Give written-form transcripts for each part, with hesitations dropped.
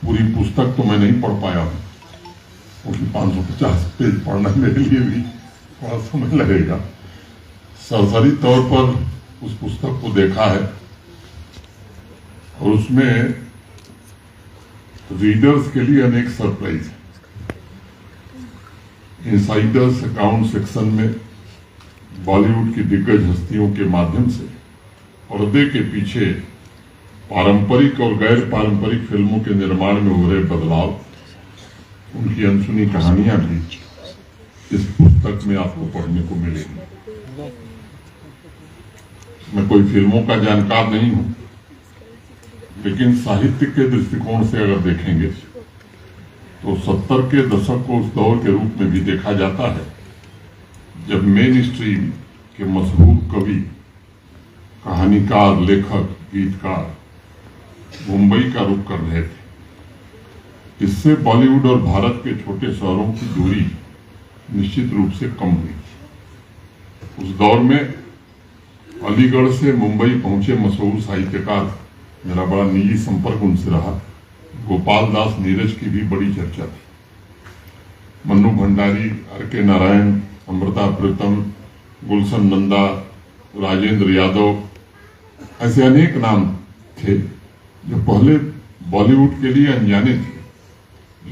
पूरी पुस्तक तो मैं नहीं पढ़ पाया हूँ, क्योंकि 550 पेज पढ़ना मेरे लिए भी थोड़ा समय लगेगा। सरसरी तौर पर उस पुस्तक को देखा है और उसमें रीडर्स के लिए अनेक सरप्राइज है। इनसाइडर्स अकाउंट सेक्शन में बॉलीवुड की दिग्गज हस्तियों के माध्यम से पर्दे के पीछे पारंपरिक और गैर पारंपरिक फिल्मों के निर्माण में हो रहे बदलाव, उनकी अनसुनी कहानियां भी इस पुस्तक में आपको पढ़ने को मिलेगी। मैं कोई फिल्मों का जानकार नहीं हूं, लेकिन साहित्य के दृष्टिकोण से अगर देखेंगे तो 70 के दशक को उस दौर के रूप में भी देखा जाता है जब मेन स्ट्रीम के मशहूर कवि, कहानीकार, लेखक, गीतकार मुंबई का रुख कर रहे थे। इससे बॉलीवुड और भारत के छोटे शहरों की दूरी निश्चित रूप से कम हुई। उस दौर में अलीगढ़ से मुंबई पहुंचे मशहूर साहित्यकार, मेरा बड़ा निजी संपर्क उनसे रहा, गोपाल दास नीरज की भी बड़ी चर्चा थी। मन्नू भंडारी, आर.के. नारायण, अमृता प्रीतम, गुलशन नंदा, राजेंद्र यादव, ऐसे अनेक नाम थे जो पहले बॉलीवुड के लिए अनजाने थे,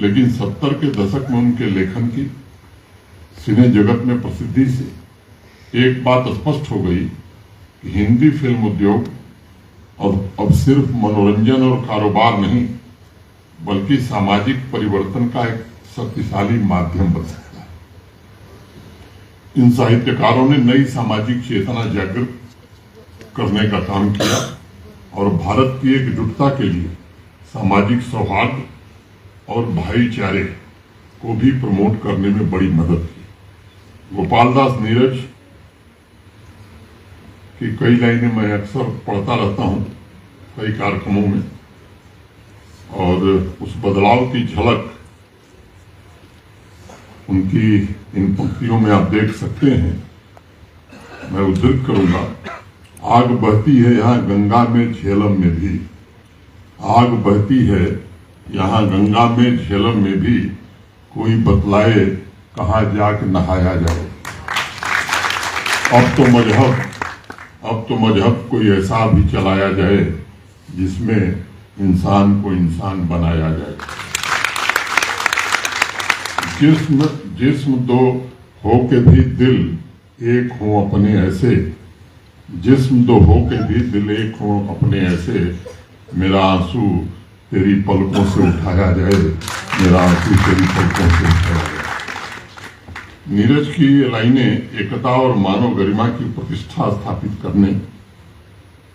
लेकिन 70 के दशक में उनके लेखन की सिने जगत में प्रसिद्धि से एक बात स्पष्ट हो गई कि हिंदी फिल्म उद्योग और अब सिर्फ मनोरंजन और कारोबार नहीं, बल्कि सामाजिक परिवर्तन का एक शक्तिशाली माध्यम बन सकता है। इन साहित्यकारों ने नई सामाजिक चेतना जागृत करने का काम किया और भारत की एकजुटता के लिए सामाजिक सौहार्द और भाईचारे को भी प्रमोट करने में बड़ी मदद की। गोपाल दास नीरज की कई लाइनें मैं अक्सर पढ़ता रहता हूं कई कार्यक्रमों में, और उस बदलाव की झलक उनकी इन पंक्तियों में आप देख सकते हैं। मैं उद्धृत करूंगा, आग बहती है यहाँ गंगा में झेलम में भी, आग बहती है यहाँ गंगा में झेलम में भी, कोई बतलाए कहाँ जाके नहाया जाए। अब तो मजहब कोई ऐसा भी चलाया जाए जिसमें इंसान को इंसान बनाया जाए। जिस्म दो हो के भी दिल एक हो अपने ऐसे, जिस्म दो हो के भी दिल एक हो अपने ऐसे, मेरा आंसू तेरी पलकों से उठाया जाए, मेरा आंसू तेरी पलकों से उठाया जाए। नीरज की ये लाइनें एकता और मानव गरिमा की प्रतिष्ठा स्थापित करने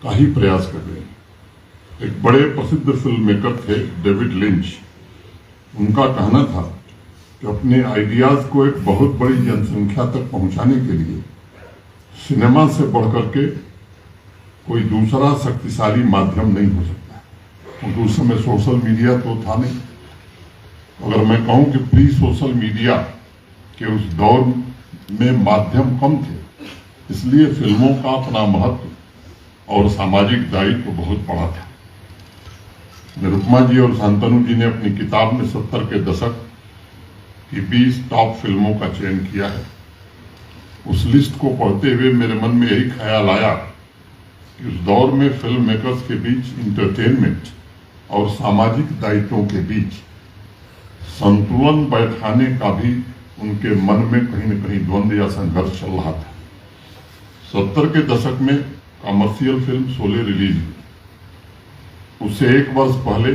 का ही प्रयास कर रहे हैं। एक बड़े प्रसिद्ध फिल्म मेकर थे डेविड लिंच, उनका कहना था कि अपने आइडियाज को एक बहुत बड़ी जनसंख्या तक पहुंचाने के लिए सिनेमा से बढ़कर के कोई दूसरा शक्तिशाली माध्यम नहीं हो सकता, क्योंकि उस समय सोशल मीडिया तो था नहीं। अगर मैं कहूं कि प्री सोशल मीडिया के उस दौर में माध्यम कम थे, इसलिए फिल्मों का अपना महत्व और सामाजिक दायित्व बहुत बड़ा था। निरुपमा जी और शांतनु जी ने अपनी किताब में 70 के दशक की 20 टॉप फिल्मों का चयन किया है। उस लिस्ट को पढ़ते हुए मेरे मन में यही ख्याल आया कि उस दौर में फिल्म मेकर्स के बीच इंटरटेनमेंट और सामाजिक दायित्वों के बीच संतुलन बैठाने का भी उनके मन में कहीं न कहीं द्वंद्व या संघर्ष चल रहा था। 70 के दशक में कमर्शियल फिल्म शोले रिलीज हुई, उससे एक वर्ष पहले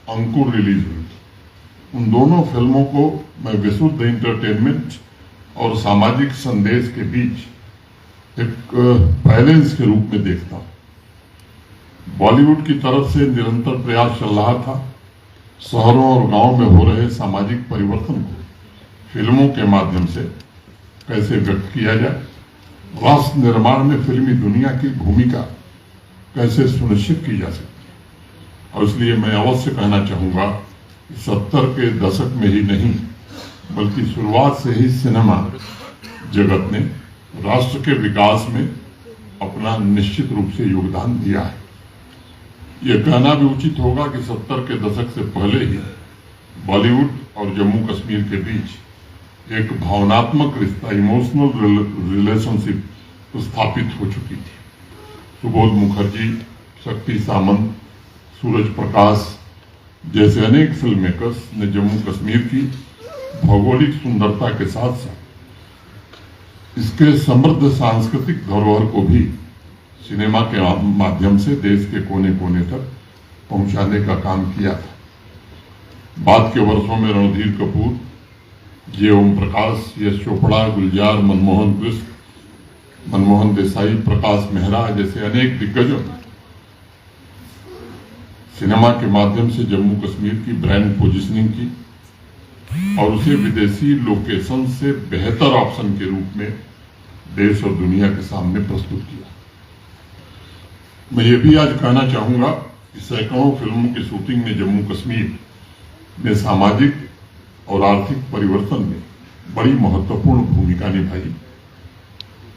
अंकुर रिलीज हुई। उन दोनों फिल्मों को मैं विशुद्ध इंटरटेनमेंट और सामाजिक संदेश के बीच एक बैलेंस के रूप में देखता हूं। बॉलीवुड की तरफ से निरंतर प्रयास चल रहा था शहरों और गांवों में हो रहे सामाजिक परिवर्तन को फिल्मों के माध्यम से कैसे व्यक्त किया जाए, राष्ट्र निर्माण में फिल्मी दुनिया की भूमिका कैसे सुनिश्चित की जा सकती है। और इसलिए मैं अवश्य कहना चाहूंगा कि 70 के दशक में ही नहीं, बल्कि शुरुआत से ही सिनेमा जगत ने राष्ट्र के विकास में अपना निश्चित रूप से योगदान दिया है। यह कहना भी उचित होगा कि 70 के दशक से पहले ही बॉलीवुड और जम्मू कश्मीर के बीच एक भावनात्मक रिश्ता, इमोशनल रिलेशनशिप स्थापित हो चुकी थी। सुबोध मुखर्जी, शक्ति सामंत, सूरज प्रकाश जैसे अनेक फिल्म मेकर्स ने जम्मू कश्मीर की भौगोलिक सुंदरता के साथ साथ इसके समृद्ध सांस्कृतिक धरोहर को भी सिनेमा के माध्यम से देश के कोने कोने तक पहुंचाने का काम किया था। बाद के वर्षों में रणधीर कपूर, जे ओम प्रकाश, यश चोपड़ा, गुलजार, मनमोहन देसाई, प्रकाश मेहरा जैसे अनेक दिग्गजों ने सिनेमा के माध्यम से जम्मू कश्मीर की ब्रांड पोजीशनिंग की और उसे विदेशी लोकेशन से बेहतर ऑप्शन के रूप में देश और दुनिया के सामने प्रस्तुत किया। मैं ये भी आज कहना चाहूंगा कि सैकड़ों फिल्मों की शूटिंग में जम्मू कश्मीर ने सामाजिक और आर्थिक परिवर्तन में बड़ी महत्वपूर्ण भूमिका निभाई।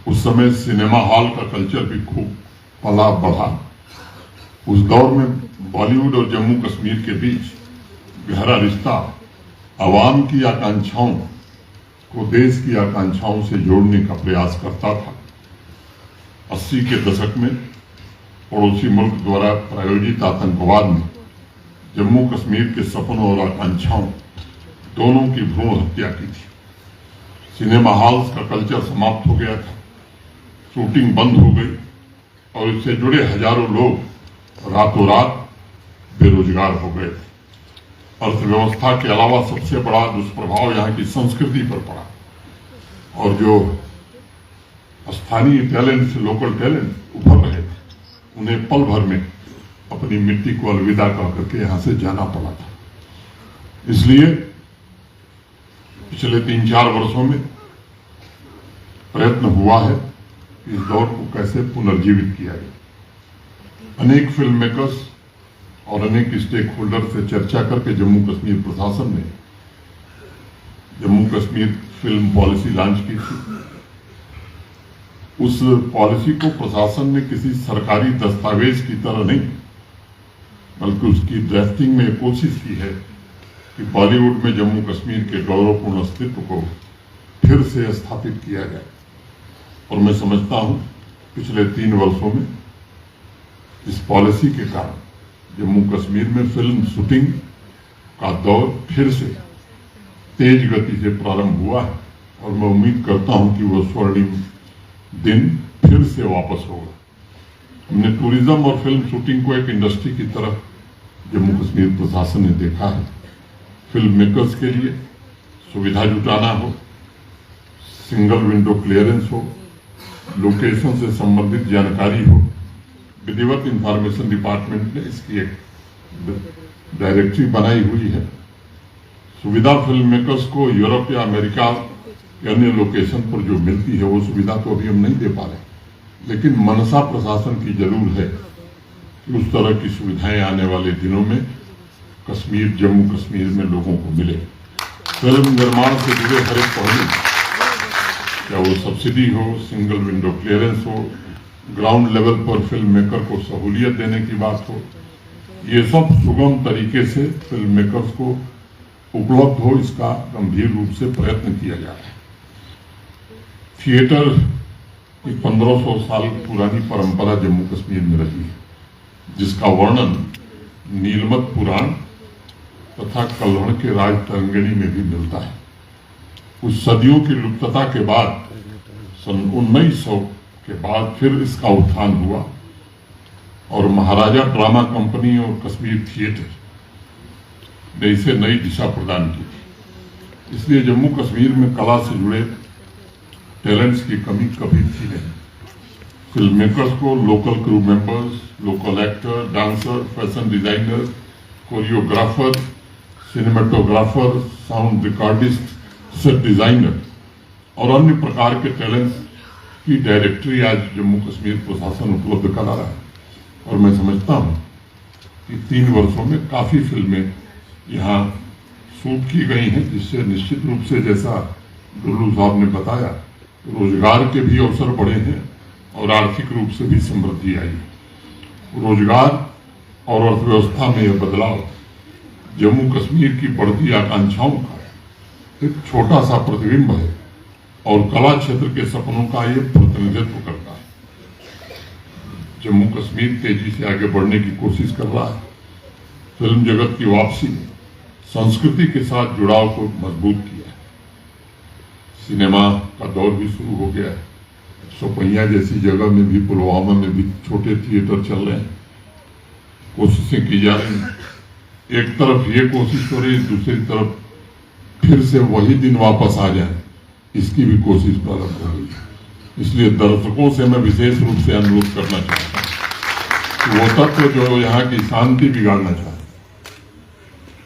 उस समय सिनेमा हॉल का कल्चर भी खूब पला बढ़ा। उस दौर में बॉलीवुड और जम्मू कश्मीर के बीच गहरा रिश्ता आवाम की आकांक्षाओं को देश की आकांक्षाओं से जोड़ने का प्रयास करता था। 80 के दशक में पड़ोसी मुल्क द्वारा प्रायोजित आतंकवाद ने जम्मू कश्मीर के सपनों और आकांक्षाओं दोनों की भ्रूण हत्या की थी। सिनेमा हॉल्स का कल्चर समाप्त हो गया था, शूटिंग बंद हो गई और इससे जुड़े हजारों लोग रातों रात बेरोजगार हो गए थे। अर्थव्यवस्था के अलावा सबसे बड़ा दुष्प्रभाव यहाँ की संस्कृति पर पड़ा और जो स्थानीय टैलेंट, लोकल टैलेंट उभर रहे थे, उन्हें पल भर में अपनी मिट्टी को अलविदा कह करके यहाँ से जाना पड़ा था। इसलिए पिछले 3-4 वर्षों में प्रयत्न हुआ है इस दौर को कैसे पुनर्जीवित किया जाए। अनेक फिल्म मेकर्स और अनेक स्टेक होल्डर से चर्चा करके जम्मू कश्मीर प्रशासन ने Jammu Kashmir film policy launch की थी। उस पॉलिसी को प्रशासन ने किसी सरकारी दस्तावेज की तरह नहीं, बल्कि उसकी ड्राफ्टिंग में कोशिश की है कि बॉलीवुड में जम्मू कश्मीर के गौरवपूर्ण अस्तित्व को फिर से स्थापित किया जाए। और मैं समझता हूं पिछले 3 वर्षों में इस पॉलिसी के कारण जम्मू कश्मीर में फिल्म शूटिंग का दौर फिर से तेज गति से प्रारंभ हुआ है और मैं उम्मीद करता हूं कि वह स्वर्णिम दिन फिर से वापस होगा। हमने टूरिज्म और फिल्म शूटिंग को एक इंडस्ट्री की तरह जम्मू कश्मीर प्रशासन ने देखा है। फिल्म मेकर्स के लिए सुविधा जुटाना हो, सिंगल विंडो क्लियरेंस हो, लोकेशन से संबंधित जानकारी हो, विधिवत इंफॉर्मेशन डिपार्टमेंट ने इसकी एक डायरेक्टरी बनाई हुई है। सुविधा फिल्म मेकर्स को यूरोप या अमेरिका के अन्य लोकेशन पर जो मिलती है वो सुविधा तो अभी हम नहीं दे पा रहे, लेकिन मनसा प्रशासन की जरूर है कि उस तरह की सुविधाएं आने वाले दिनों में कश्मीर, जम्मू कश्मीर में लोगों को मिले। फिल्म निर्माण से जुड़े हर एक पहलू, क्या वो सब्सिडी हो, सिंगल विंडो क्लियरेंस हो, ग्राउंड लेवल पर फिल्म मेकर को सहूलियत देने की बात हो, ये सब सुगम तरीके से फिल्म मेकर्स को उपलब्ध हो, इसका गंभीर रूप से प्रयत्न किया जा रहा है। थिएटर की 1500 साल पुरानी परंपरा जम्मू कश्मीर में रही है, जिसका वर्णन नीलमत पुराण तथा कल्हड़ के राज तरंगिणी में भी मिलता है। उस सदियों की लुप्तता के बाद सन 1900 के बाद फिर इसका उत्थान हुआ और महाराजा ड्रामा कंपनी और कश्मीर थिएटर ने इसे नई दिशा प्रदान की थी। इसलिए जम्मू कश्मीर में कला से जुड़े टैलेंट्स की कमी कभी थी नहीं। फिल्म मेकर्स को local crew members, local actor, dancer, fashion designer, choreographer, cinematographer, sound recordist, set designer और अन्य प्रकार के टैलेंट्स की डायरेक्टरी आज जम्मू कश्मीर प्रशासन उपलब्ध करा रहा है। और मैं समझता हूं कि 3 वर्षों में काफी फिल्में यहाँ शूट की गई हैं, जिससे निश्चित रूप से, जैसा डुल्लू साहब ने बताया, रोजगार के भी अवसर बढ़े हैं और आर्थिक रूप से भी समृद्धि आई है। रोजगार और अर्थव्यवस्था में यह बदलाव जम्मू कश्मीर की बढ़ती आकांक्षाओं का एक छोटा सा प्रतिबिंब है और कला क्षेत्र के सपनों का ये प्रतिनिधित्व करता है। जम्मू कश्मीर तेजी से आगे बढ़ने की कोशिश कर रहा है। फिल्म जगत की वापसी ने संस्कृति के साथ जुड़ाव को मजबूत किया है। सिनेमा का दौर भी शुरू हो गया है। सोपैया जैसी जगह में भी, पुलवामा में भी छोटे थिएटर चल रहे हैं। कोशिशें की जा रही हैं। एक तरफ ये कोशिश हो रही है, दूसरी तरफ फिर से वही दिन वापस आ जाए, इसकी भी कोशिश प्रारंभ हो गई है। इसलिए दर्शकों से मैं विशेष रूप से अनुरोध करना चाहता हूँ कि वो तत्व जो यहाँ की शांति बिगाड़ना चाहते,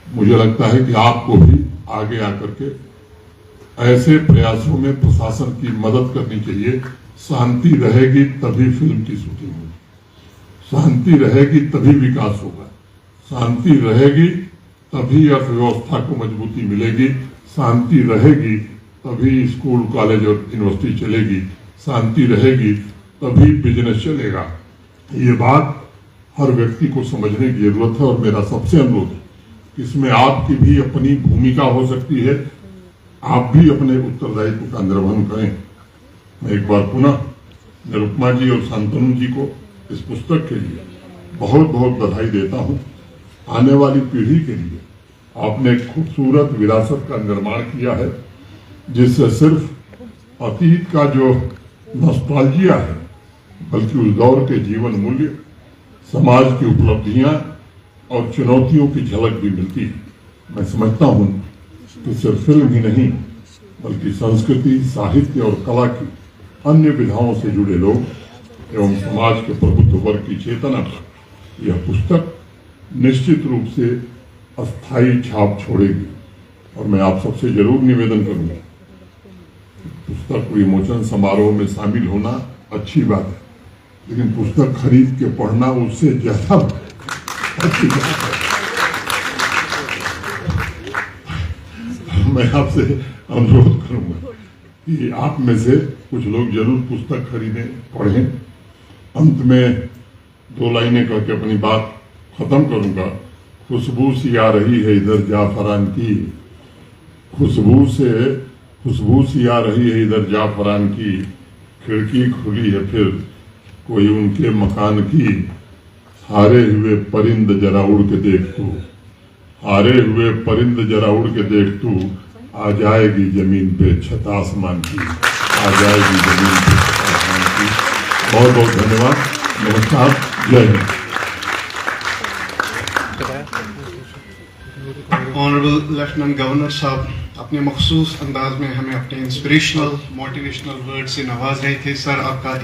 मुझे लगता है कि आपको भी आगे आकर के ऐसे प्रयासों में प्रशासन की मदद करनी चाहिए। शांति रहेगी तभी फिल्म की शूटिंग होगी, शांति रहेगी तभी विकास होगा, शांति रहेगी तभी अर्थव्यवस्था को मजबूती मिलेगी, शांति रहेगी तभी स्कूल कॉलेज और यूनिवर्सिटी चलेगी, शांति रहेगी तभी बिजनेस चलेगा। ये बात हर व्यक्ति को समझने की जरूरत है और मेरा सबसे अनुरोध है कि इसमें आपकी भी अपनी भूमिका हो सकती है। आप भी अपने उत्तरदायित्व का निर्वहन करें। मैं एक बार पुनः निरुपमा जी और शांतनु जी को इस पुस्तक के लिए बहुत बहुत बधाई देता हूं। आने वाली पीढ़ी के लिए आपने एक खूबसूरत विरासत का निर्माण किया है, जिससे सिर्फ अतीत का जो नॉस्टैल्जिया है, बल्कि उस दौर के जीवन मूल्य, समाज की उपलब्धियां और चुनौतियों की झलक भी मिलती है। मैं समझता हूं कि सिर्फ फिल्म ही नहीं, बल्कि संस्कृति, साहित्य और कला की अन्य विधाओं से जुड़े लोग एवं समाज के प्रबुद्ध वर्ग की चेतना पर यह पुस्तक निश्चित रूप से अस्थायी छाप छोड़ेगी। और मैं आप सबसे जरूर निवेदन करूंगा, पुस्तक विमोचन समारोह में शामिल होना अच्छी बात है, लेकिन पुस्तक खरीद के पढ़ना उससे ज्यादा अच्छी बात है। मैं आपसे अनुरोध करूंगा कि आप में से कुछ लोग जरूर पुस्तक खरीदें, पढ़ें। अंत में दो लाइनें कह के अपनी बात खत्म करूंगा। खुशबू सी आ रही है इधर जाफरान की, खुशबू सी आ रही है इधर जाफरान की, खिड़की खुली है फिर कोई उनके मकान की, हारे हुए परिंद जरा उड़ के देख तू, हारे हुए परिंद जरा उड़ के देख तू, आ जाएगी जमीन पे छत आसमान की, आ जाएगी जमीन पे छत आसमान की। बहुत बहुत धन्यवाद। नमस्कार। जय हिंद। ऑनरेबल लेफ्टिनेंट गवर्नर साहब अपने मखसूस अंदाज में हमें अपने इंस्पिरेशनल मोटिवेशनल वर्ड से नवाज रहे थे। सर, आपका